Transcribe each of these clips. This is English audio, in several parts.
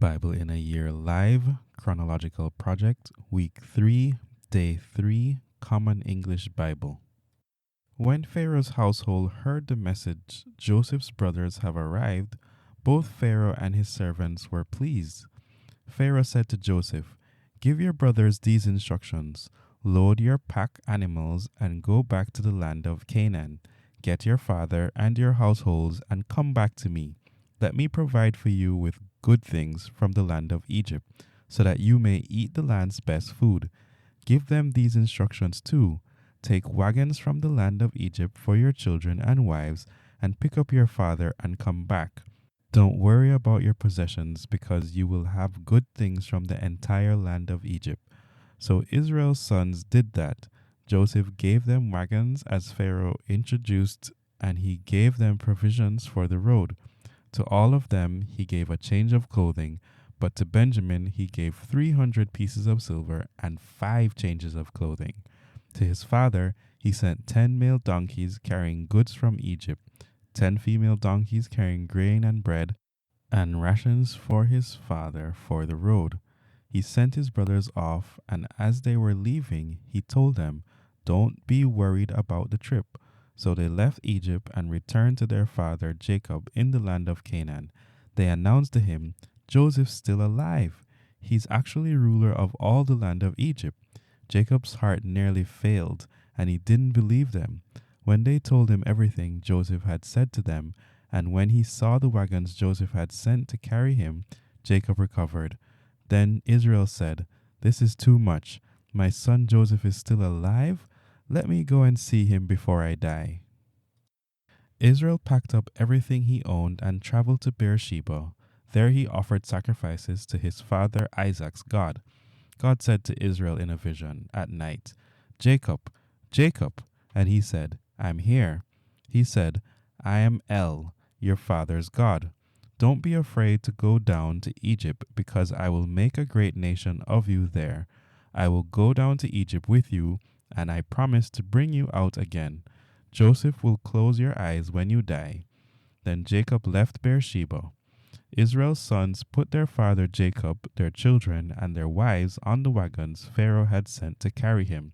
Bible in a Year Live Chronological Project, Week 3, Day 3, Common English Bible. When Pharaoh's household heard the message, Joseph's brothers have arrived, both Pharaoh and his servants were pleased. Pharaoh said to Joseph, "Give your brothers these instructions. Load your pack animals and go back to the land of Canaan. Get your father and your households and come back to me. Let me provide for you with good things from the land of Egypt, so that you may eat the land's best food. Give them these instructions too. Take wagons from the land of Egypt for your children and wives, and pick up your father and come back. Don't worry about your possessions, because you will have good things from the entire land of Egypt." So Israel's sons did that. Joseph gave them wagons as Pharaoh introduced, and he gave them provisions for the road. To all of them he gave a change of clothing, but to Benjamin he gave 300 pieces of silver and 5 changes of clothing. To his father he sent 10 male donkeys carrying goods from Egypt, 10 female donkeys carrying grain and bread, and rations for his father for the road. He sent his brothers off, and as they were leaving, he told them, "Don't be worried about the trip." So they left Egypt and returned to their father Jacob in the land of Canaan. They announced to him, "Joseph's still alive. He's actually ruler of all the land of Egypt." Jacob's heart nearly failed, and he didn't believe them. When they told him everything Joseph had said to them, and when he saw the wagons Joseph had sent to carry him, Jacob recovered. Then Israel said, "This is too much. My son Joseph is still alive? Let me go and see him before I die." Israel packed up everything he owned and traveled to Beersheba. There he offered sacrifices to his father Isaac's God. God said to Israel in a vision at night, "Jacob, Jacob." And he said, "I'm here." He said, "I am El, your father's God. Don't be afraid to go down to Egypt, because I will make a great nation of you there. I will go down to Egypt with you, and I promise to bring you out again. Joseph will close your eyes when you die." Then Jacob left Beersheba. Israel's sons put their father Jacob, their children, and their wives on the wagons Pharaoh had sent to carry him.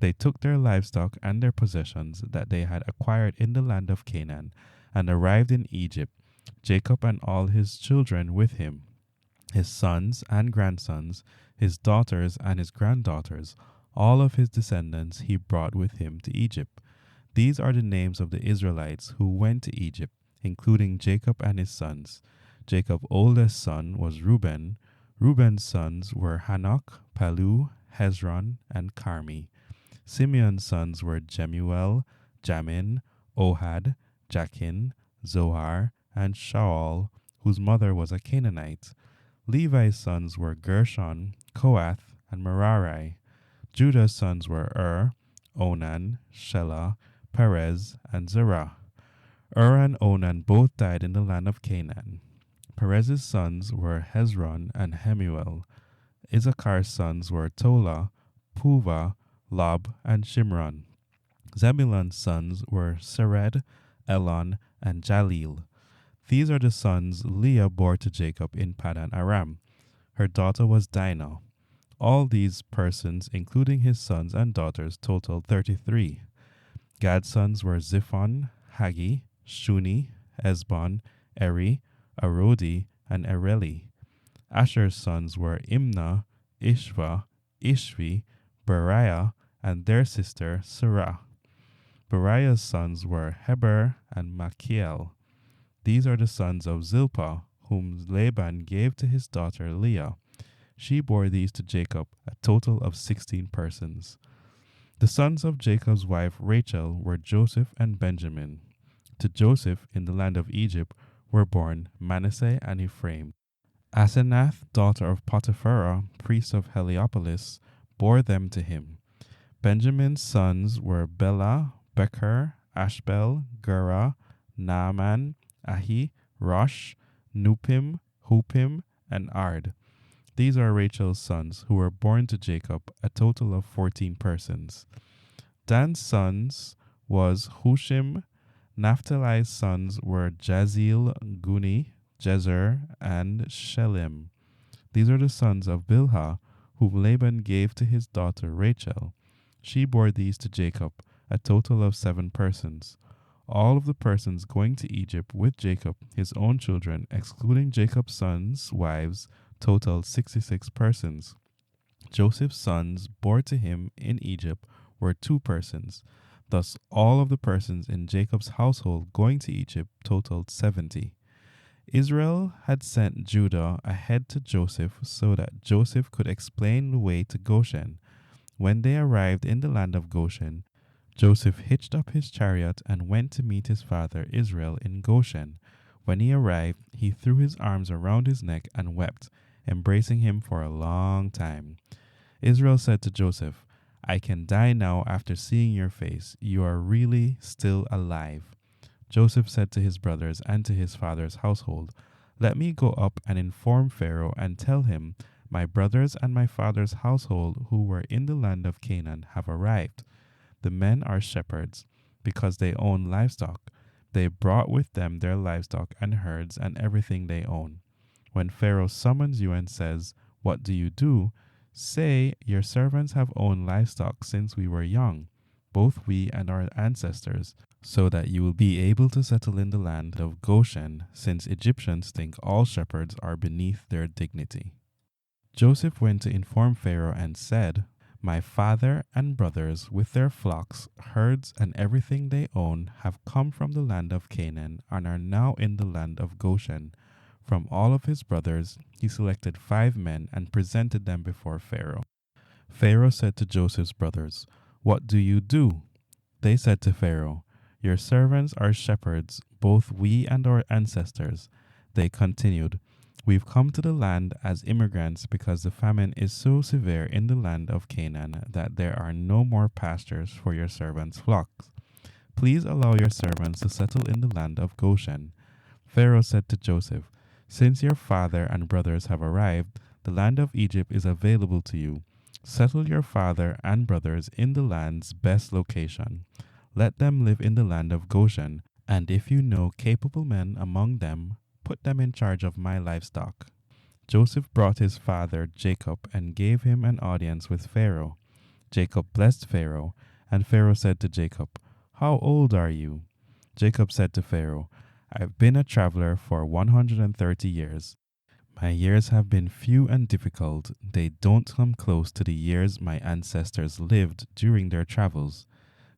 They took their livestock and their possessions that they had acquired in the land of Canaan and arrived in Egypt, Jacob and all his children with him, his sons and grandsons, his daughters and his granddaughters. All of his descendants he brought with him to Egypt. These are the names of the Israelites who went to Egypt, including Jacob and his sons. Jacob's oldest son was Reuben. Reuben's sons were Hanok, Palu, Hezron, and Carmi. Simeon's sons were Jemuel, Jamin, Ohad, Jachin, Zohar, and Shaul, whose mother was a Canaanite. Levi's sons were Gershon, Kohath, and Merari. Judah's sons were Onan, Shelah, Perez, and Zerah. And Onan both died in the land of Canaan. Perez's sons were Hezron and Hemuel. Issachar's sons were Tola, Puvah, Lob, and Shimron. Zebulun's sons were Sered, Elon, and Jalil. These are the sons Leah bore to Jacob in Paddan Aram. Her daughter was Dinah. All these persons, including his sons and daughters, totaled 33. Gad's sons were Ziphon, Hagi, Shuni, Esbon, Eri, Arodi, and Ereli. Asher's sons were Imnah, Ishva, Ishvi, Beriah, and their sister Sarah. Beriah's sons were Heber and Machiel. These are the sons of Zilpah, whom Laban gave to his daughter Leah. She bore these to Jacob, a total of 16 persons. The sons of Jacob's wife Rachel were Joseph and Benjamin. To Joseph in the land of Egypt were born Manasseh and Ephraim. Asenath, daughter of Potipharah, priest of Heliopolis, bore them to him. Benjamin's sons were Bela, Becher, Ashbel, Gera, Naaman, Ahi, Rosh, Nupim, Hupim, and Ard. These are Rachel's sons, who were born to Jacob, a total of 14 persons. Dan's sons was Hushim. Naphtali's sons were Jazeel, Guni, Jezer, and Shelem. These are the sons of Bilhah, whom Laban gave to his daughter Rachel. She bore these to Jacob, a total of 7 persons. All of the persons going to Egypt with Jacob, his own children, excluding Jacob's sons' wives, totaled 66 persons. Joseph's sons bore to him in Egypt were 2 persons. Thus, all of the persons in Jacob's household going to Egypt totaled 70. Israel had sent Judah ahead to Joseph so that Joseph could explain the way to Goshen. When they arrived in the land of Goshen, Joseph hitched up his chariot and went to meet his father Israel in Goshen. When he arrived, he threw his arms around his neck and wept, embracing him for a long time. Israel said to Joseph, "I can die now after seeing your face. You are really still alive." Joseph said to his brothers and to his father's household, "Let me go up and inform Pharaoh and tell him, my brothers and my father's household who were in the land of Canaan have arrived. The men are shepherds, because they own livestock. They brought with them their livestock and herds and everything they own. When Pharaoh summons you and says, 'What do you do?' say, 'Your servants have owned livestock since we were young, both we and our ancestors, so that you will be able to settle in the land of Goshen, since Egyptians think all shepherds are beneath their dignity.'" Joseph went to inform Pharaoh and said, "My father and brothers with their flocks, herds, and everything they own have come from the land of Canaan and are now in the land of Goshen." From all of his brothers, he selected 5 men and presented them before Pharaoh. Pharaoh said to Joseph's brothers, "What do you do?" They said to Pharaoh, "Your servants are shepherds, both we and our ancestors." They continued, "We've come to the land as immigrants because the famine is so severe in the land of Canaan that there are no more pastures for your servants' flocks. Please allow your servants to settle in the land of Goshen." Pharaoh said to Joseph, "Since your father and brothers have arrived, the land of Egypt is available to you. Settle your father and brothers in the land's best location. Let them live in the land of Goshen, and if you know capable men among them, put them in charge of my livestock." Joseph brought his father Jacob and gave him an audience with Pharaoh. Jacob blessed Pharaoh, and Pharaoh said to Jacob, "How old are you?" Jacob said to Pharaoh, "I've been a traveler for 130 years. My years have been few and difficult. They don't come close to the years my ancestors lived during their travels."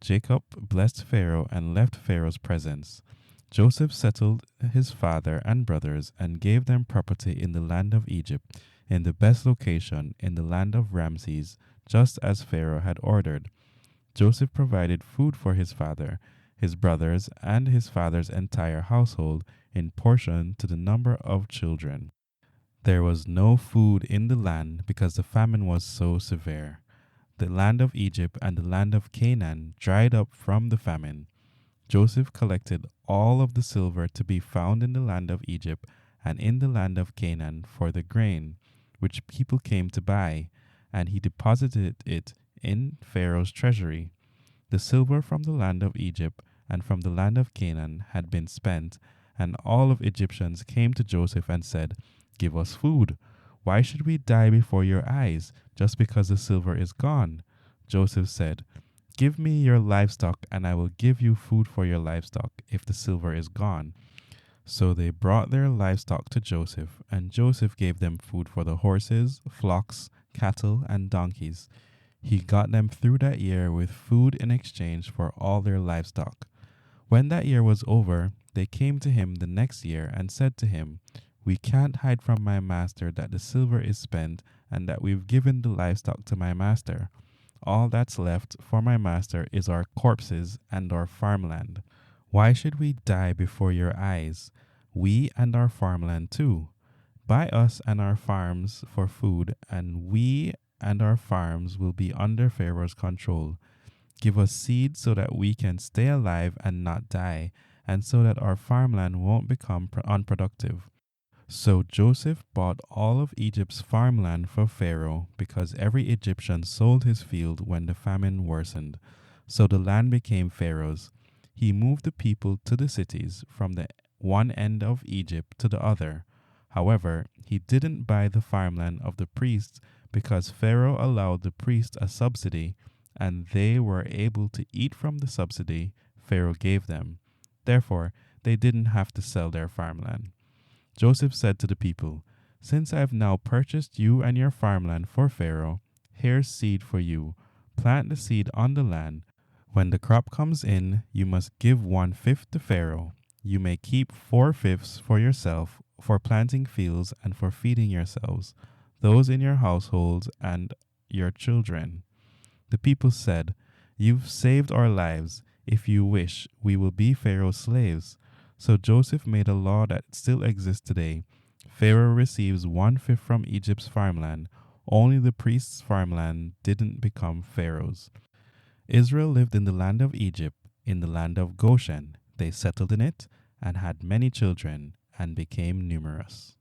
Jacob blessed Pharaoh and left Pharaoh's presence. Joseph settled his father and brothers and gave them property in the land of Egypt, in the best location in the land of Ramses, just as Pharaoh had ordered. Joseph provided food for his father, his brothers, and his father's entire household in portion to the number of children. There was no food in the land because the famine was so severe. The land of Egypt and the land of Canaan dried up from the famine. Joseph collected all of the silver to be found in the land of Egypt and in the land of Canaan for the grain, which people came to buy, and he deposited it in Pharaoh's treasury. The silver from the land of Egypt and from the land of Canaan had been spent, and all of Egyptians came to Joseph and said, "Give us food. Why should we die before your eyes just because the silver is gone?" Joseph said, "Give me your livestock, and I will give you food for your livestock if the silver is gone." So they brought their livestock to Joseph, and Joseph gave them food for the horses, flocks, cattle, and donkeys. He got them through that year with food in exchange for all their livestock. When that year was over, they came to him the next year and said to him, "We can't hide from my master that the silver is spent and that we've given the livestock to my master. All that's left for my master is our corpses and our farmland. Why should we die before your eyes? We and our farmland too. Buy us and our farms for food, and we and our farms will be under Pharaoh's control. Give us seed so that we can stay alive and not die, and so that our farmland won't become unproductive." So Joseph bought all of Egypt's farmland for Pharaoh, because every Egyptian sold his field when the famine worsened. So the land became Pharaoh's. He moved the people to the cities from the one end of Egypt to the other. However, he didn't buy the farmland of the priests because Pharaoh allowed the priests a subsidy, and they were able to eat from the subsidy Pharaoh gave them. Therefore, they didn't have to sell their farmland. Joseph said to the people, "Since I have now purchased you and your farmland for Pharaoh, here's seed for you. Plant the seed on the land. When the crop comes in, you must give 1/5 to Pharaoh. You may keep 4/5 for yourself, for planting fields and for feeding yourselves, those in your households and your children." The people said, "You've saved our lives. If you wish, we will be Pharaoh's slaves." So Joseph made a law that still exists today. Pharaoh receives 1/5 from Egypt's farmland. Only the priest's farmland didn't become Pharaoh's. Israel lived in the land of Egypt, in the land of Goshen. They settled in it and had many children and became numerous.